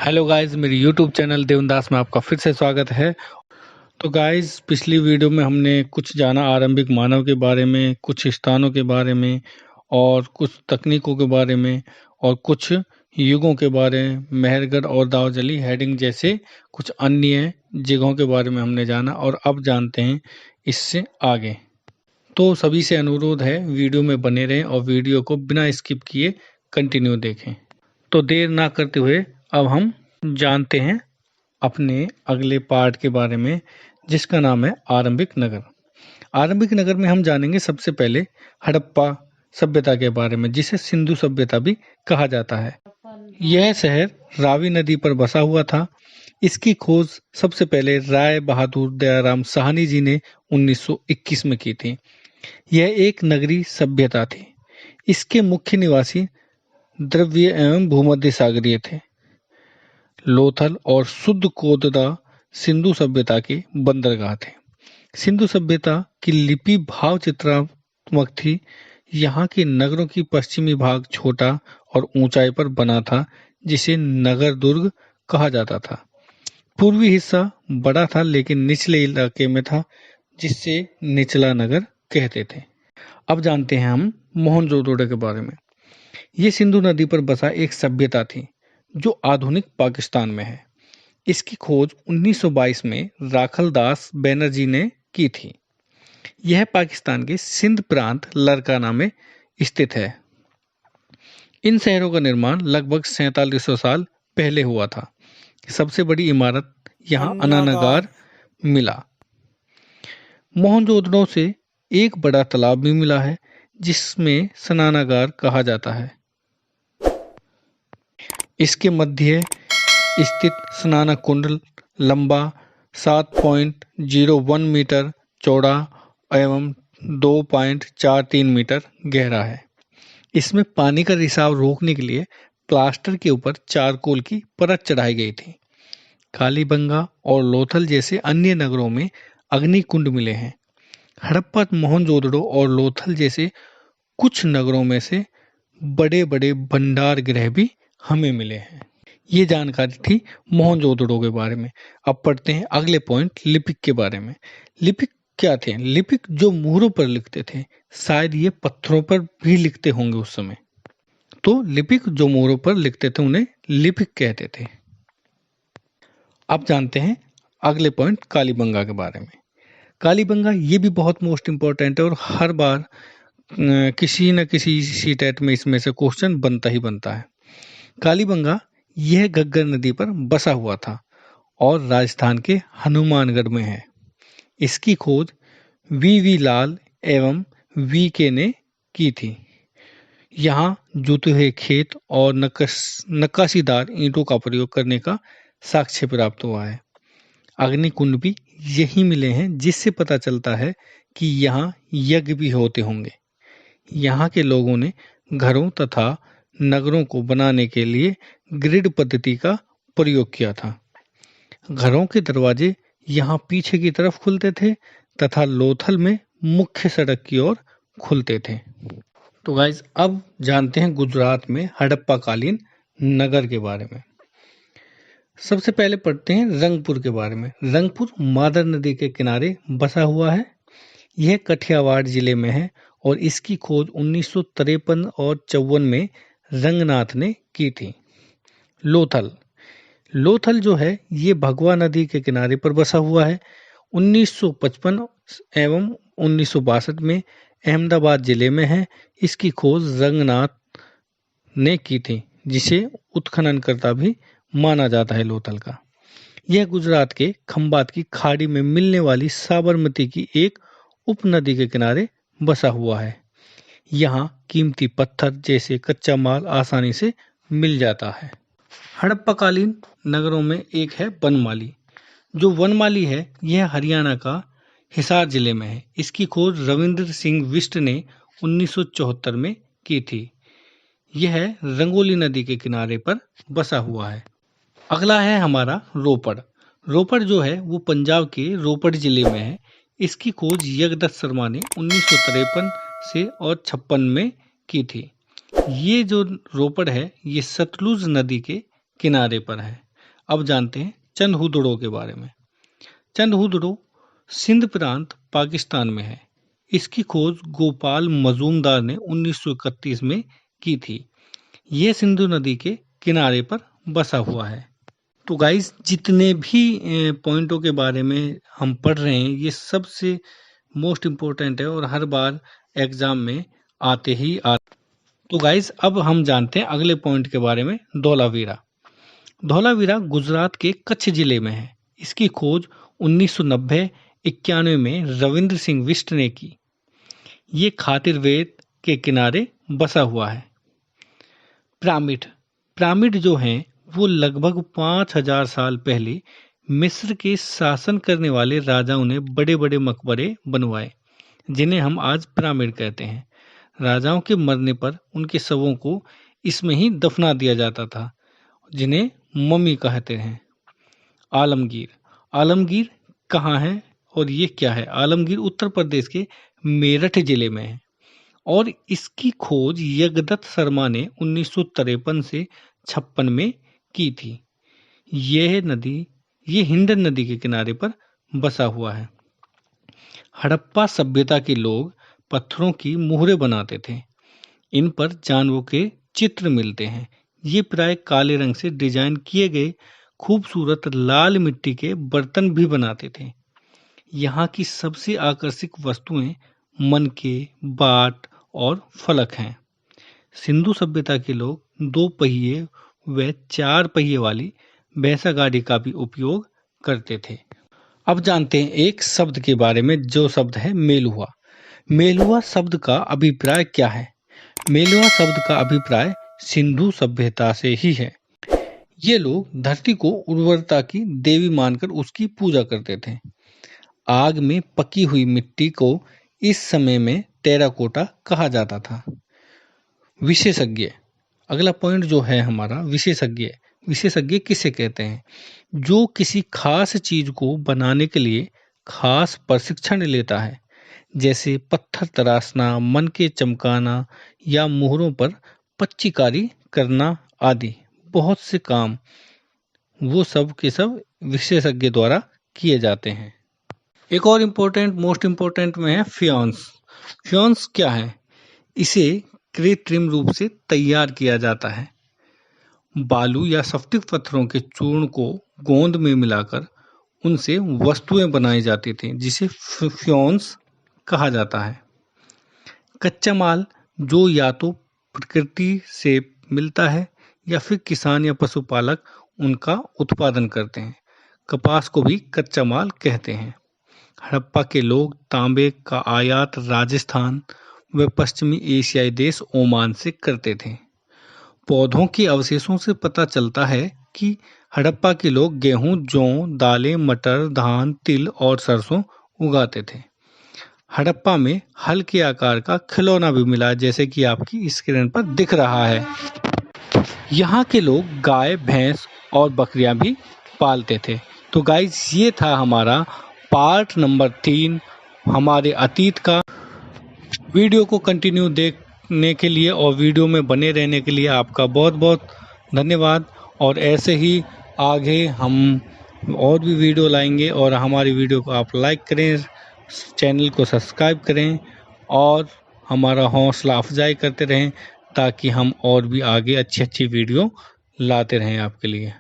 Hello guys, मेरे YouTube channel देवनदास में आपका फिर से स्वागत है। तो गाइस, पिछली वीडियो में हमने कुछ जाना आरंभिक मानव के बारे में, कुछ स्थानों के बारे में और कुछ तकनीकों के बारे में और कुछ युगों के बारे में, मेहरगढ़ और दाऊदजली हेडिंग जैसे कुछ अन्य जगहों के बारे में हमने जाना और अब जानते हैं इससे आगे। तो सभी से अनुरोध है वीडियो में बने रहें और वीडियो को बिना स्किप किए कंटिन्यू देखें। तो देर ना करते हुए अब हम जानते हैं अपने अगले पार्ट के बारे में, जिसका नाम है आरंभिक नगर। आरंभिक नगर में हम जानेंगे सबसे पहले हड़प्पा सभ्यता के बारे में, जिसे सिंधु सभ्यता भी कहा जाता है। यह शहर रावी नदी पर बसा हुआ था। इसकी खोज सबसे पहले राय बहादुर दयाराम साहनी जी ने 1921 में की थी। यह एक नगरीय सभ्यता थी। इसके मुख्य निवासी द्रव्य एवं भूमध्य सागरीय थे। लोथल और शुद्ध कोददा सिंधु सभ्यता के बंदरगाह थे। सिंधु सभ्यता की लिपि भाव चित्रात्मक थी। यहाँ के नगरों की पश्चिमी भाग छोटा और ऊंचाई पर बना था, जिसे नगर दुर्ग कहा जाता था। पूर्वी हिस्सा बड़ा था लेकिन निचले इलाके में था, जिससे निचला नगर कहते थे। अब जानते हैं हम मोहनजोदड़ो के बारे में। ये सिंधु नदी पर बसा एक सभ्यता थी जो आधुनिक पाकिस्तान में है। इसकी खोज 1922 में राखल दास बैनर्जी ने की थी। यह पाकिस्तान के सिंध प्रांत लरकाना में स्थित है। इन शहरों का निर्माण लगभग 4700 साल पहले हुआ था। सबसे बड़ी इमारत यहाँ अन्नागार मिला। मोहनजोदड़ो से एक बड़ा तालाब भी मिला है, जिसमें स्नानागार कहा जाता है। इसके मध्य स्थित स्नान कुंड लंबा 7.01 मीटर चौड़ा एवं 2.43 मीटर गहरा है। इसमें पानी का रिसाव रोकने के लिए प्लास्टर के ऊपर चारकोल की परत चढ़ाई गई थी। कालीबंगा और लोथल जैसे अन्य नगरों में अग्नि कुंड मिले हैं। हड़प्पा, मोहनजोदड़ो और लोथल जैसे कुछ नगरों में से बड़े बड़े भंडार गृह भी हमें मिले हैं। ये जानकारी थी मोहनजोदड़ो के बारे में। अब पढ़ते हैं अगले पॉइंट, लिपिक के बारे में। लिपिक क्या थे? लिपिक जो मुहरों पर लिखते थे, शायद ये पत्थरों पर भी लिखते होंगे उस समय। तो लिपिक जो मुहरों पर लिखते थे उन्हें लिपिक कहते थे। अब जानते हैं अगले पॉइंट कालीबंगा के बारे में। कालीबंगा ये भी बहुत मोस्ट इंपॉर्टेंट है और हर बार किसी न किसी सीटेट में इसमें से क्वेश्चन बनता ही बनता है। कालीबंगा यह घग्गर नदी पर बसा हुआ था और राजस्थान के हनुमानगढ़ में है। इसकी खोज वी लाल एवं वी.के. ने की थी। यहाँ जुते हुए खेत और नक्काशीदार ईंटों का प्रयोग करने का साक्ष्य प्राप्त हुआ है। अग्निकुंड भी यही मिले हैं, जिससे पता चलता है कि यहाँ यज्ञ भी होते होंगे। यहाँ के लोगों ने घरों तथा नगरों को बनाने के लिए ग्रिड पद्धति का प्रयोग किया था। घरों के दरवाजे यहाँ पीछे की तरफ खुलते थे तथा लोथल में मुख्य सड़क की ओर खुलते थे। तो गाइज, अब जानते हैं गुजरात में हड़प्पा कालीन नगर के बारे में। सबसे पहले पढ़ते हैं रंगपुर के बारे में। रंगपुर मादर नदी के किनारे बसा हुआ है। यह कठियावाड़ जिले में है और इसकी खोज 1953 और 54 में रंगनाथ ने की थी। लोथल जो है ये भगवा नदी के किनारे पर बसा हुआ है। 1955 एवं 1962 में अहमदाबाद जिले में है। इसकी खोज रंगनाथ ने की थी, जिसे उत्खननकर्ता भी माना जाता है लोथल का। यह गुजरात के खंबात की खाड़ी में मिलने वाली साबरमती की एक उपनदी के किनारे बसा हुआ है। यहाँ कीमती पत्थर जैसे कच्चा माल आसानी से मिल जाता है। हड़प्पाकालीन नगरों में एक है बनमाली। जो वनमाली है यह हरियाणा का हिसार जिले में है। इसकी खोज रविंद्र सिंह बिष्ट ने 1974 में की थी। यह रंगोली नदी के किनारे पर बसा हुआ है। अगला है हमारा रोपड़। रोपड़ जो है वो पंजाब के रोपड़ जिले में है। इसकी खोज यज्ञदत्त शर्मा ने 1953 से और 56 में की थी। ये जो रोपड़ है ये सतलुज नदी के किनारे पर है। अब जानते हैं चंदहुदड़ो के बारे में। चंदहुदड़ो सिंध प्रांत पाकिस्तान में है। इसकी खोज गोपाल मजूमदार ने 1931 में की थी। ये सिंधु नदी के किनारे पर बसा हुआ है। तो गाइस, जितने भी पॉइंटों के बारे में हम पढ़ रहे हैं ये सबसे मोस्ट इम्पोर्टेंट है और हर बार एग्जाम में आते ही आते। तो गाइस, अब हम जानते हैं अगले पॉइंट के बारे में। धौलावीरा। धौलावीरा गुजरात के कच्छ जिले में है। इसकी खोज 1990-91 में रविंद्र सिंह बिष्ट ने की। ये खातिरवेद के किनारे बसा हुआ है। पिरामिड। पिरामिड जो हैं वो लगभग 5000 साल पहले मिस्र के शासन करने वाले राजाओं ने बड़े बड़े मकबरे बनवाए, जिन्हें हम आज पिरामिड कहते हैं। राजाओं के मरने पर उनके शवों को इसमें ही दफना दिया जाता था, जिन्हें मम्मी कहते हैं। आलमगीर। आलमगीर कहाँ है और ये क्या है? आलमगीर उत्तर प्रदेश के मेरठ जिले में है और इसकी खोज यज्ञदत्त शर्मा ने 1953 से 56 में की थी। ये हिंडन नदी के किनारे पर बसा हुआ है। हड़प्पा सभ्यता के लोग पत्थरों की मुहरें बनाते थे। इन पर जानवरों के चित्र मिलते हैं। ये प्राय काले रंग से डिजाइन किए गए खूबसूरत लाल मिट्टी के बर्तन भी बनाते थे। यहाँ की सबसे आकर्षक वस्तुएं मनके, बाट और फलक हैं। सिंधु सभ्यता के लोग 2 पहिए व 4 पहिए वाली भैंसा गाड़ी का भी उपयोग करते थे। अब जानते हैं एक शब्द के बारे में, जो शब्द है मेलुहा। मेलुहा शब्द का अभिप्राय क्या है? मेलुहा शब्द का अभिप्राय सिंधु सभ्यता से ही है। ये लोग धरती को उर्वरता की देवी मानकर उसकी पूजा करते थे। आग में पकी हुई मिट्टी को इस समय में टेराकोटा कहा जाता था। विशेषज्ञ। अगला पॉइंट जो है हमारा विशेषज्ञ। विशेषज्ञ किसे कहते हैं? जो किसी खास चीज को बनाने के लिए खास प्रशिक्षण लेता है, जैसे पत्थर तराशना, मन के चमकाना या मोहरों पर पच्चीकारी करना आदि। बहुत से काम वो सब के सब विशेषज्ञ द्वारा किए जाते हैं। एक और मोस्ट इम्पोर्टेंट में है फ्योन्स। फ्योन्स क्या है? इसे कृत्रिम रूप से तैयार किया जाता है। बालू या स्फटिक पत्थरों के चूर्ण को गोंद में मिलाकर उनसे वस्तुएं बनाई जाती थी, जिसे फ्योन्स कहा जाता है। कच्चा माल जो या तो प्रकृति से मिलता है या फिर किसान या पशुपालक उनका उत्पादन करते हैं। कपास को भी कच्चा माल कहते हैं। हड़प्पा के लोग तांबे का आयात राजस्थान व पश्चिमी एशियाई देश ओमान से करते थे। पौधों के अवशेषों से पता चलता है कि हड़प्पा के लोग गेहूं, जौ, दालें, मटर, धान, तिल और सरसों उगाते थे। हड़प्पा में हल्के आकार का खिलौना भी मिला, जैसे कि आपकी स्क्रीन पर दिख रहा है। यहाँ के लोग गाय, भैंस और बकरियां भी पालते थे। तो गाइस, ये था हमारा पार्ट नंबर 3 हमारे अतीत का। वीडियो को कंटिन्यू देखने के लिए और वीडियो में बने रहने के लिए आपका बहुत बहुत धन्यवाद। और ऐसे ही आगे हम और भी वीडियो लाएंगे और हमारी वीडियो को आप लाइक करें, चैनल को सब्सक्राइब करें और हमारा हौसला अफजाई करते रहें, ताकि हम और भी आगे अच्छी अच्छी वीडियो लाते रहें आपके लिए।